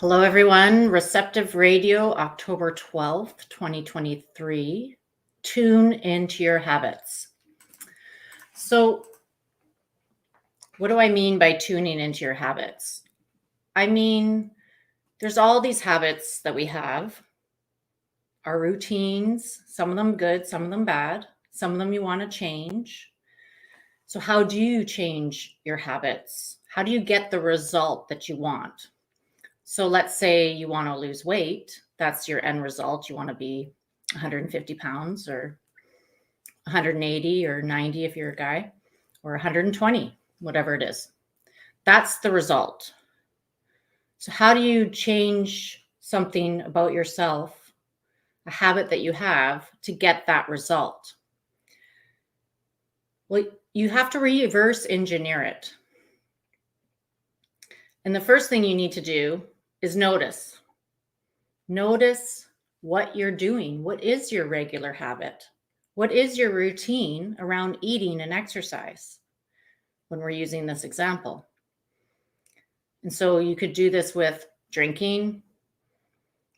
Hello, everyone. Receptive Radio, October 12th, 2023. Tune into your habits. So, what do I mean by tuning into your habits? I mean, there's all these habits that we have, our routines, some of them good, some of them bad, some of them you want to change. So, how do you change your habits? How do you get the result that you want? So let's say you want to lose weight. That's your end result. You want to be 150 pounds or 180 or 90 if you're a guy, or 120, whatever it is. That's the result. So, how do you change something about yourself, a habit that you have, to get that result? Well, you have to reverse engineer it. And the first thing you need to do is notice. Notice what you're doing. What is your regular habit? What is your routine around eating and exercise when we're using this example? And so you could do this with drinking,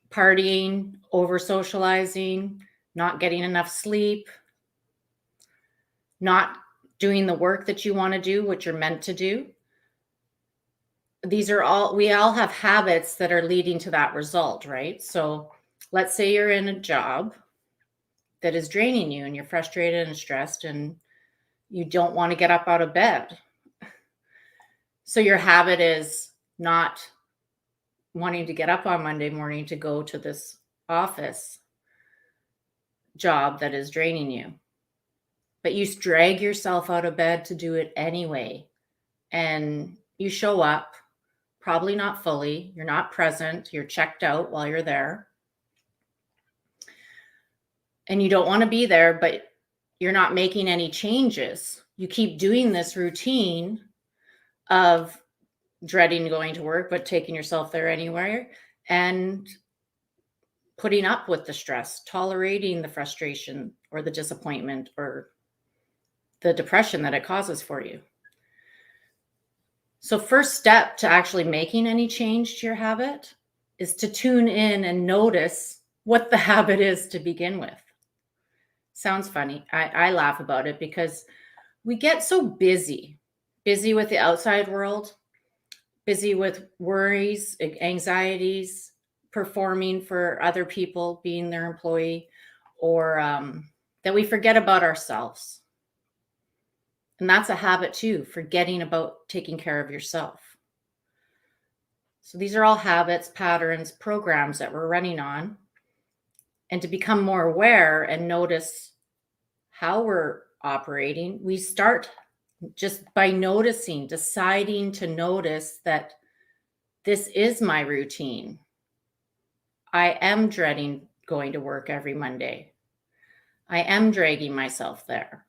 partying, over socializing, not getting enough sleep, not doing the work that you want to do, what you're meant to do. We all have habits that are leading to that result, right? So let's say you're in a job that is draining you and you're frustrated and stressed and you don't want to get up out of bed. So your habit is not wanting to get up on Monday morning to go to this office job that is draining you. But you drag yourself out of bed to do it anyway. And you show up, probably not fully. You're not present. You're checked out while you're there. And you don't want to be there, but you're not making any changes. You keep doing this routine of dreading going to work, but taking yourself there anyway, and putting up with the stress, tolerating the frustration or the disappointment or the depression that it causes for you. So first step to actually making any change to your habit is to tune in and notice what the habit is to begin with. Sounds funny. I laugh about it because we get so busy with the outside world, busy with worries, anxieties, performing for other people, being their employee, or that we forget about ourselves. And that's a habit too, forgetting about taking care of yourself. So these are all habits, patterns, programs that we're running on. And to become more aware and notice how we're operating, we start just by noticing, deciding to notice that this is my routine. I am dreading going to work every Monday. I am dragging myself there.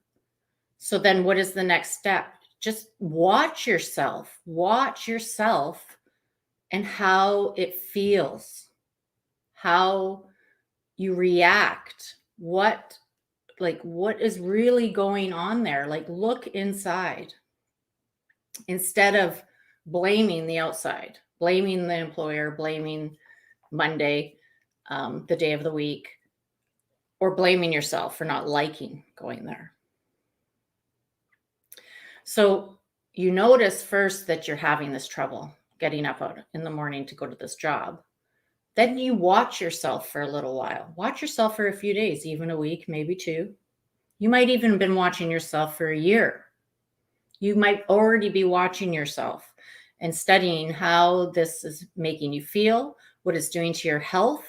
So then what is the next step? Just watch yourself and how it feels, how you react, what is really going on there. Like, look inside instead of blaming the outside, blaming the employer, blaming Monday, the day of the week, or blaming yourself for not liking going there. So you notice first that you're having this trouble getting up out in the morning to go to this job. Then you watch yourself for a little while. Watch yourself for a few days, even a week, maybe 2. You might even have been watching yourself for a year. You might already be watching yourself and studying how this is making you feel, what it's doing to your health,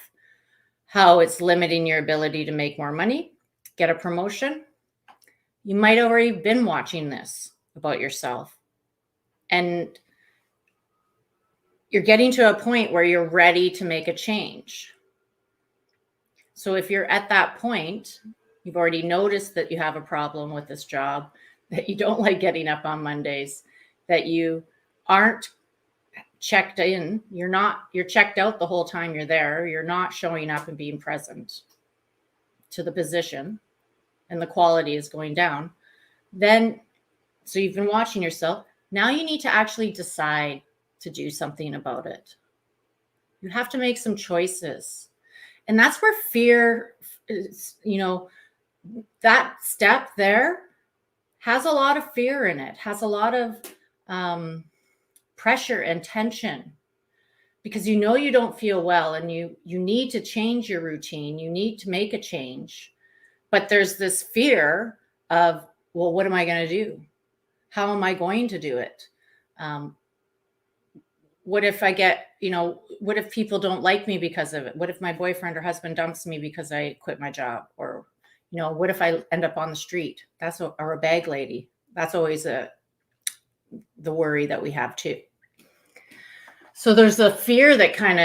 how it's limiting your ability to make more money, get a promotion. You might already have been watching this about yourself. And you're getting to a point where you're ready to make a change. So if you're at that point, you've already noticed that you have a problem with this job, that you don't like getting up on Mondays, that you aren't checked in, you're checked out the whole time you're there, you're not showing up and being present to the position, and the quality is going down. Then, so you've been watching yourself. Now you need to actually decide to do something about it. You have to make some choices. And that's where fear is, that step there has a lot of fear in it, has a lot of pressure and tension, because you don't feel well and you need to change your routine. You need to make a change. But there's this fear of, well, what am I going to do? How am I going to do it? What if I get, what if people don't like me because of it? What if my boyfriend or husband dumps me because I quit my job? Or, what if I end up on the street? Or a bag lady. That's always the worry that we have too. So there's a fear that kind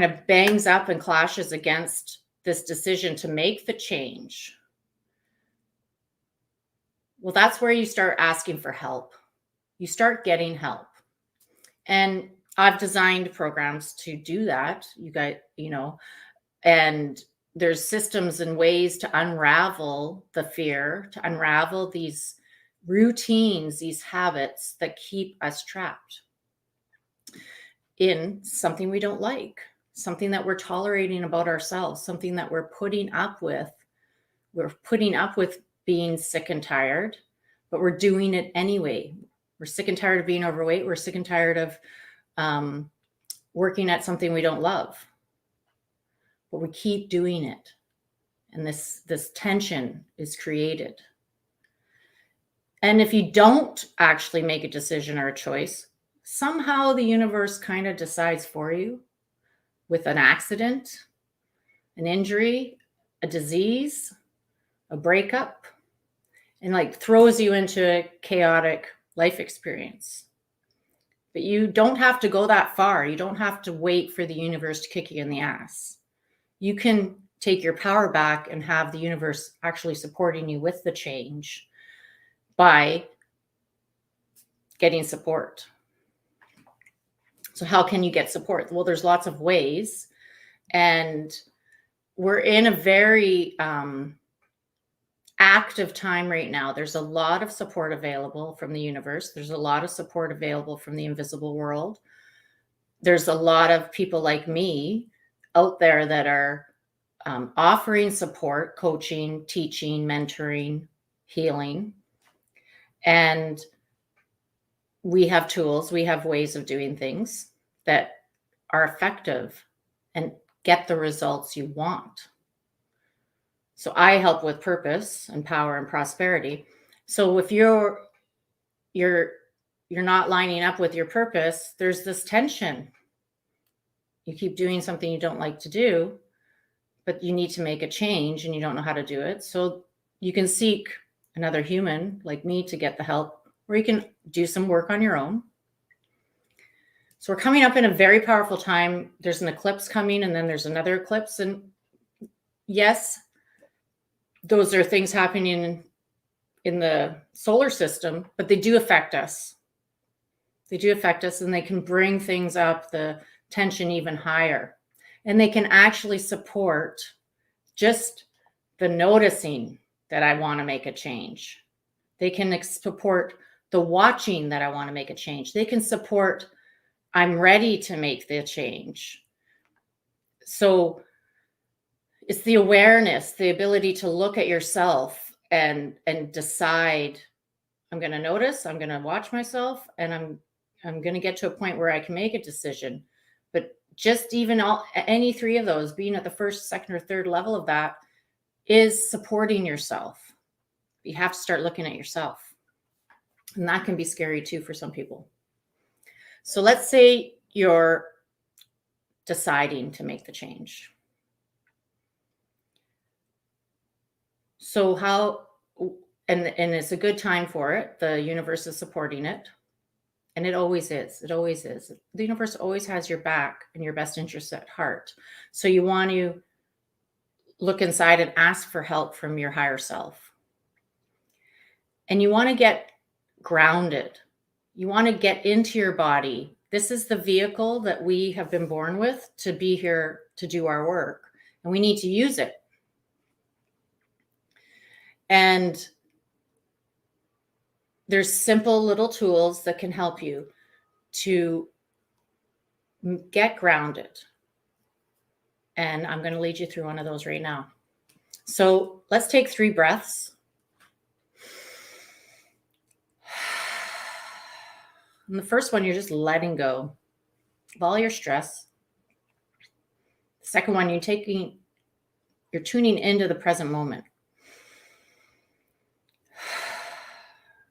of bangs up and clashes against this decision to make the change. Well, that's where you start asking for help. You start getting help. And I've designed programs to do that. And there's systems and ways to unravel the fear, to unravel these routines, these habits that keep us trapped in something we don't like, something that we're tolerating about ourselves, something that we're putting up with. We're putting up with being sick and tired, but we're doing it anyway. We're sick and tired of being overweight. We're sick and tired of working at something we don't love, but we keep doing it. And this tension is created. And if you don't actually make a decision or a choice, somehow the universe kind of decides for you with an accident, an injury, a disease, a breakup, and throws you into a chaotic life experience. But you don't have to go that far. You don't have to wait for the universe to kick you in the ass. You can take your power back and have the universe actually supporting you with the change by getting support. So how can you get support? Well, there's lots of ways. And we're in a very active time right now. There's a lot of support available from the universe. There's a lot of support available from the invisible world. There's a lot of people like me out there that are offering support, coaching, teaching, mentoring, healing. And we have tools, we have ways of doing things that are effective and get the results you want. So I help with purpose and power and prosperity. So if you're not lining up with your purpose, there's this tension. You keep doing something you don't like to do, but you need to make a change and you don't know how to do it. So you can seek another human like me to get the help, or you can do some work on your own. So we're coming up in a very powerful time. There's an eclipse coming, and then there's another eclipse. And yes, those are things happening in the solar system, but they do affect us. They do affect us, and they can bring things up, the tension even higher. And they can actually support just the noticing that I want to make a change. They can support the watching that I want to make a change. They can support I'm ready to make the change. So it's the awareness, the ability to look at yourself and decide, I'm going to notice, I'm going to watch myself, and I'm going to get to a point where I can make a decision. But just even any three of those, being at the first, second, or third level of that, is supporting yourself. You have to start looking at yourself. And that can be scary too for some people. So let's say you're deciding to make the change. So and it's a good time for it. The universe is supporting it. And it always is. It always is. The universe always has your back and your best interests at heart. So you want to look inside and ask for help from your higher self. And you want to get grounded. You want to get into your body. This is the vehicle that we have been born with to be here to do our work. And we need to use it. And there's simple little tools that can help you to get grounded, And I'm going to lead you through one of those right now. So let's take 3 breaths. And the first one, you're just letting go of all your stress. The second one, you're tuning into the present moment.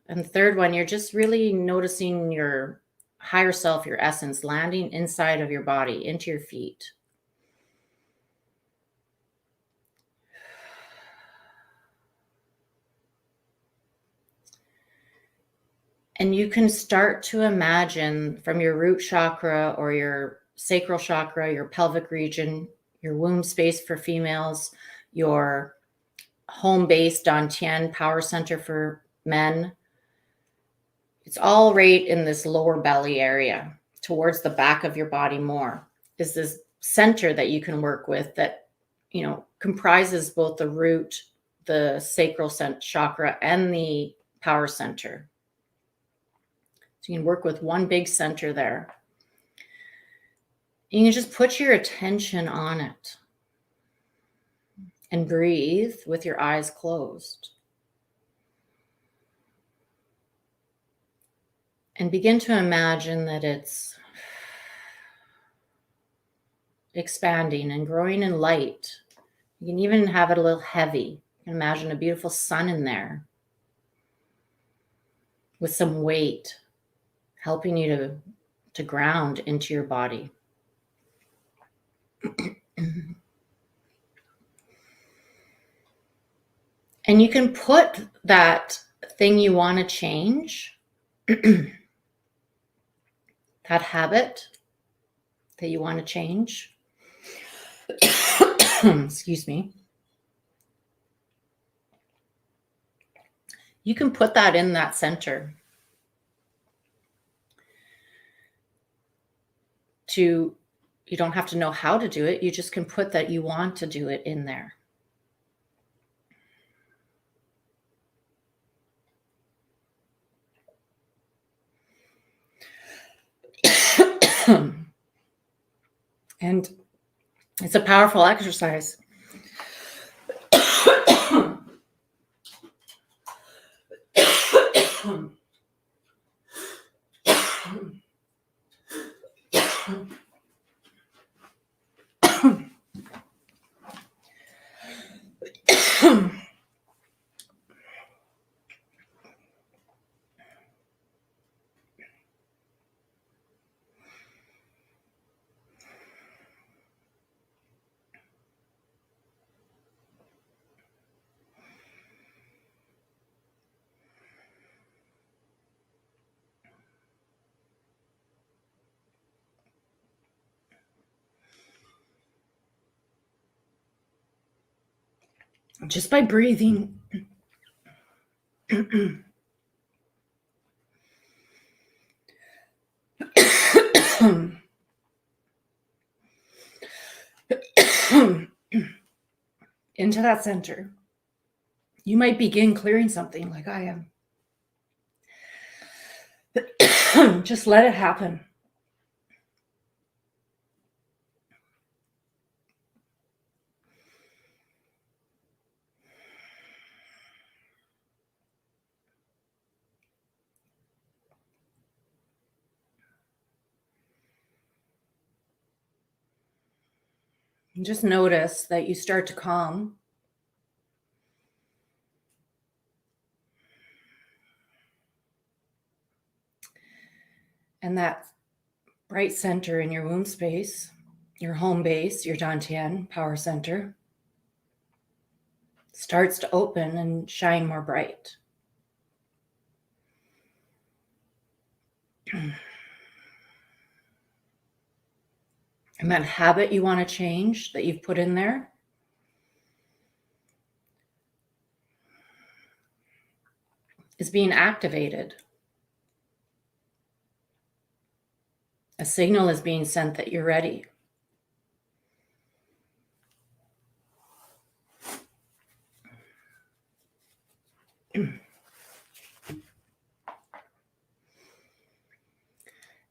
And the third one, you're just really noticing your higher self, your essence, landing inside of your body, into your feet. And you can start to imagine from your root chakra or your sacral chakra, your pelvic region, your womb space for females, your home base Dantian power center for men. It's all right in this lower belly area, towards the back of your body more, is this center that you can work with that, comprises both the root, the sacral chakra, and the power center. So you can work with one big center there. You can just put your attention on it and breathe with your eyes closed. And begin to imagine that it's expanding and growing in light. You can even have it a little heavy. You can imagine a beautiful sun in there with some weight, helping you to ground into your body. And you can put that thing you want to change, that habit that you want to change, excuse me, you can put that in that center. You don't have to know how to do it. You just can put that you want to do it in there. And it's a powerful exercise. Just by breathing. Into that center. You might begin clearing something like I am. Just let it happen. And just notice that you start to calm. And that bright center in your womb space, your home base, your Dantian power center, starts to open and shine more bright. And that habit you want to change that you've put in there is being activated. A signal is being sent that you're ready.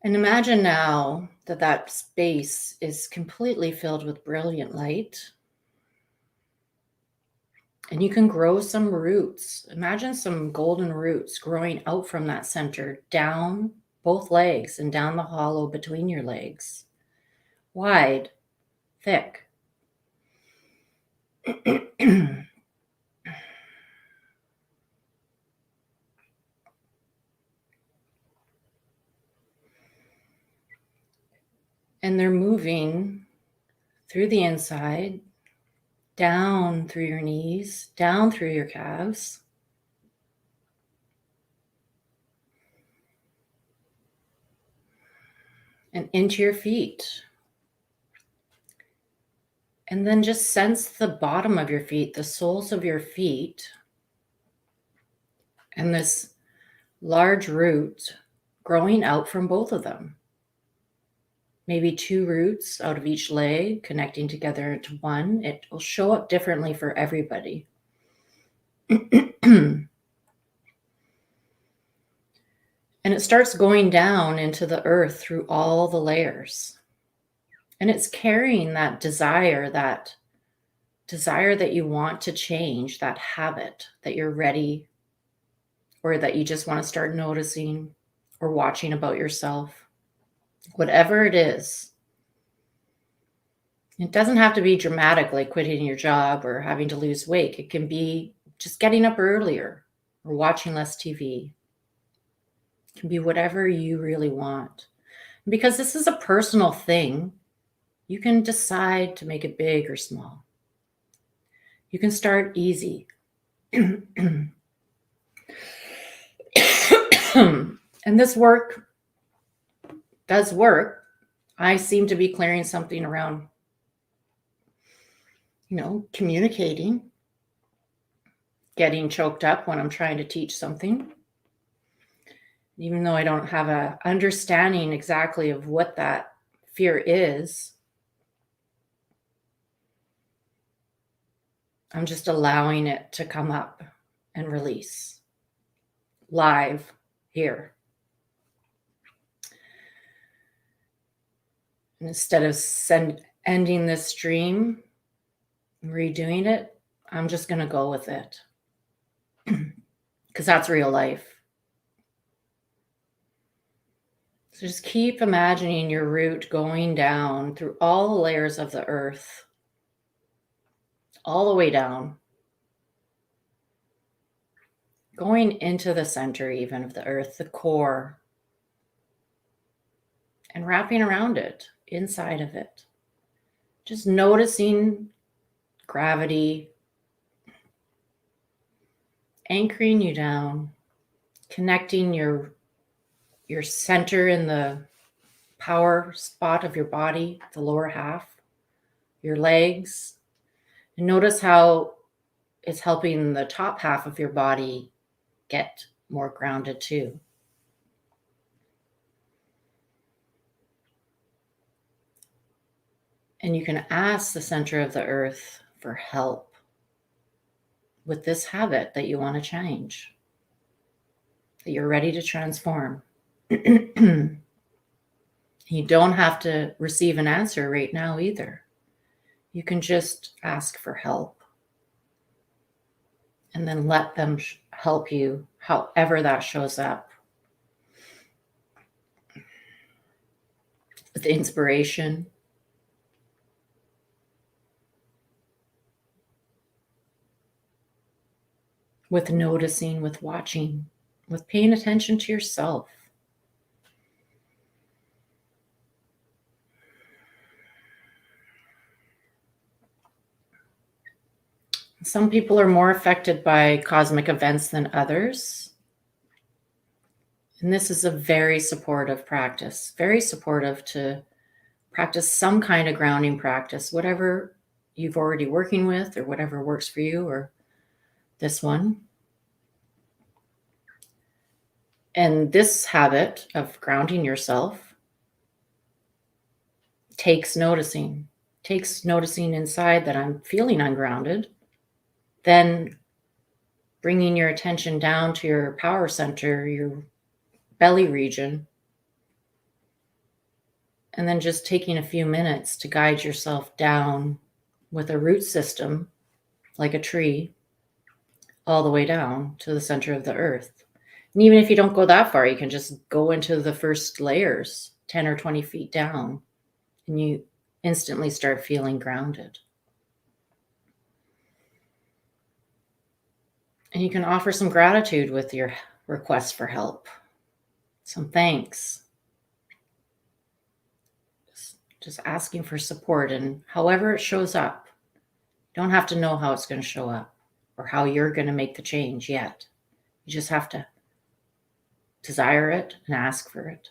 And imagine now that that space is completely filled with brilliant light. And you can grow some roots. Imagine some golden roots growing out from that center, down both legs and down the hollow between your legs. Wide, thick. And they're moving through the inside, down through your knees, down through your calves, and into your feet. And then just sense the bottom of your feet, the soles of your feet, and this large root growing out from both of them. Maybe 2 roots out of each leg connecting together into one. It will show up differently for everybody. And it starts going down into the earth through all the layers. And it's carrying that desire that you want to change, that habit that you're ready, or that you just want to start noticing or watching about yourself. Whatever it is. It doesn't have to be dramatic, like quitting your job or having to lose weight. It can be just getting up earlier or watching less TV. It can be whatever you really want. Because this is a personal thing, you can decide to make it big or small. You can start easy. And this work does work. I seem to be clearing something around, communicating, getting choked up when I'm trying to teach something. Even though I don't have an understanding exactly of what that fear is, I'm just allowing it to come up and release live here. And instead of ending this stream, redoing it, I'm just going to go with it. Because that's real life. So just keep imagining your root going down through all the layers of the earth, all the way down, going into the center even of the earth, the core, and wrapping around it, inside of it. Just noticing gravity, anchoring you down, connecting your center in the power spot of your body, the lower half, your legs. And notice how it's helping the top half of your body get more grounded too. And you can ask the center of the earth for help with this habit that you want to change, that you're ready to transform. You don't have to receive an answer right now either. You can just ask for help and then let them help you however that shows up. With inspiration, with noticing, with watching, with paying attention to yourself. Some people are more affected by cosmic events than others. And this is a very supportive practice, very supportive to practice some kind of grounding practice, whatever you've already working with or whatever works for you, or this one. And this habit of grounding yourself takes noticing inside that I'm feeling ungrounded, then bringing your attention down to your power center, your belly region, And then just taking a few minutes to guide yourself down with a root system, like a tree, all the way down to the center of the earth. And even if you don't go that far, you can just go into the first layers, 10 or 20 feet down, and you instantly start feeling grounded. And you can offer some gratitude with your request for help, some thanks, just asking for support. And however it shows up, you don't have to know how it's going to show up or how you're going to make the change yet. You just have to desire it and ask for it.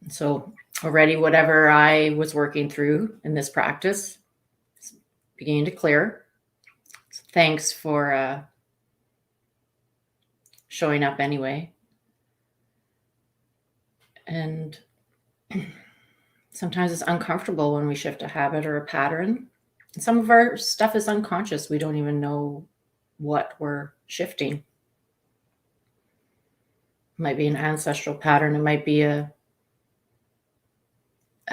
So already whatever I was working through in this practice is beginning to clear. So thanks for showing up anyway. And sometimes it's uncomfortable when we shift a habit or a pattern. And some of our stuff is unconscious. We don't even know what we're shifting. It might be an ancestral pattern. It might be a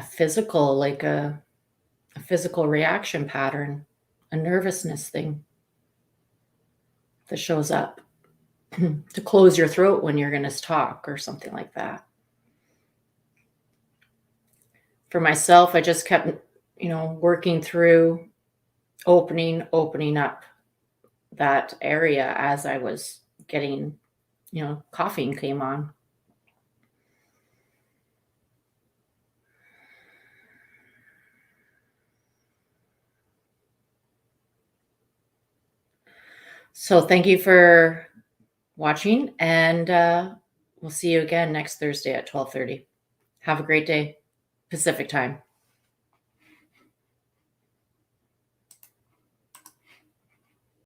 physical, like a physical reaction pattern, a nervousness thing that shows up to close your throat when you're going to talk or something like that. For myself, I just kept, working through opening up that area as I was getting, coughing came on. So thank you for watching, and we'll see you again next Thursday at 12:30. Have a great day, Pacific time.